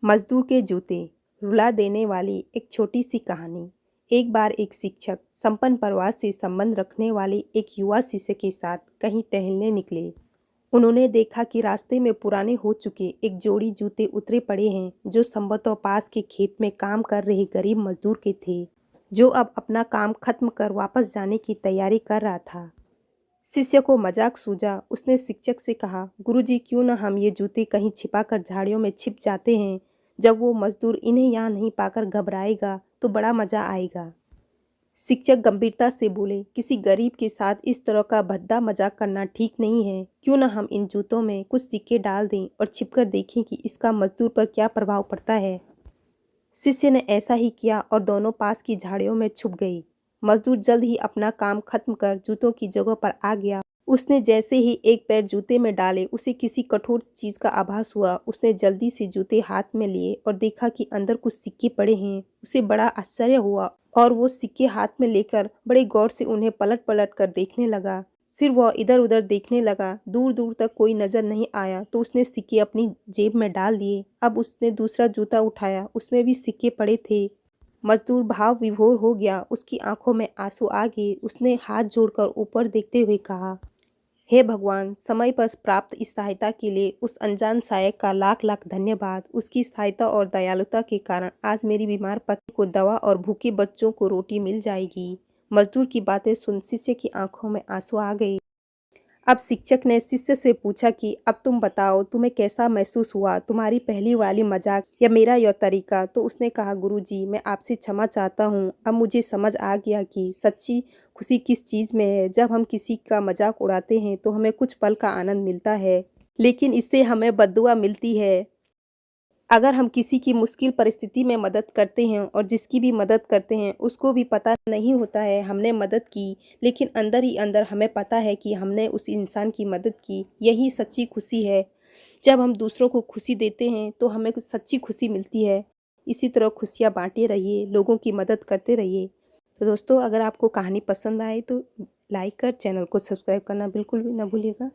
मजदूर के जूते, रुला देने वाली एक छोटी सी कहानी। एक बार एक शिक्षक संपन्न परिवार से संबंध रखने वाले एक युवा शिष्य के साथ कहीं टहलने निकले। उन्होंने देखा कि रास्ते में पुराने हो चुके एक जोड़ी जूते उतरे पड़े हैं, जो संभवतः पास के खेत में काम कर रहे गरीब मजदूर के थे, जो अब अपना काम खत्म कर वापस जाने की तैयारी कर रहा था। शिष्य को मजाक सूझा। उसने शिक्षक से कहा, गुरुजी, क्यों न हम ये जूते कहीं छिपाकर झाड़ियों में छिप जाते हैं। जब वो मजदूर इन्हें यहाँ नहीं पाकर घबराएगा तो बड़ा मजा आएगा। शिक्षक गंभीरता से बोले, किसी गरीब के साथ इस तरह का भद्दा मजाक करना ठीक नहीं है। क्यों न हम इन जूतों में कुछ सिक्के डाल दें और छिपकर देखें कि इसका मजदूर पर क्या प्रभाव पड़ता है। शिष्य ने ऐसा ही किया और दोनों पास की झाड़ियों में छुप गई। मजदूर जल्द ही अपना काम खत्म कर जूतों की जगह पर आ गया। उसने जैसे ही एक पैर जूते में डाले, उसे किसी कठोर चीज का आभास हुआ। उसने जल्दी से जूते हाथ में लिए और देखा कि अंदर कुछ सिक्के पड़े हैं। उसे बड़ा आश्चर्य हुआ और वो सिक्के हाथ में लेकर बड़े गौर से उन्हें पलट पलट कर देखने लगा। फिर वह इधर उधर देखने लगा। दूर दूर तक कोई नजर नहीं आया तो उसने सिक्के अपनी जेब में डाल दिए। अब उसने दूसरा जूता उठाया, उसमें भी सिक्के पड़े थे। मजदूर भाव विभोर हो गया। उसकी आंखों में आंसू आ गए। उसने हाथ जोड़कर ऊपर देखते हुए कहा, हे भगवान, समय पर प्राप्त इस सहायता के लिए उस अनजान सहायक का लाख लाख धन्यवाद। उसकी सहायता और दयालुता के कारण आज मेरी बीमार पत्नी को दवा और भूखे बच्चों को रोटी मिल जाएगी। मजदूर की बातें सुन शिष्य की आंखों में आंसू आ गए। अब शिक्षक ने शिष्य से पूछा कि अब तुम बताओ, तुम्हें कैसा महसूस हुआ, तुम्हारी पहली वाली मजाक या मेरा यह तरीका। तो उसने कहा, गुरुजी, मैं आपसे क्षमा चाहता हूँ। अब मुझे समझ आ गया कि सच्ची खुशी किस चीज़ में है। जब हम किसी का मजाक उड़ाते हैं तो हमें कुछ पल का आनंद मिलता है, लेकिन इससे हमें बद्दुआ मिलती है। अगर हम किसी की मुश्किल परिस्थिति में मदद करते हैं और जिसकी भी मदद करते हैं उसको भी पता नहीं होता है हमने मदद की, लेकिन अंदर ही अंदर हमें पता है कि हमने उस इंसान की मदद की। यही सच्ची खुशी है। जब हम दूसरों को खुशी देते हैं तो हमें कुछ सच्ची खुशी मिलती है। इसी तरह खुशियाँ बांटे रहिए, लोगों की मदद करते रहिए। तो दोस्तों, अगर आपको कहानी पसंद आए तो लाइक कर चैनल को सब्सक्राइब करना बिल्कुल भी ना भूलिएगा।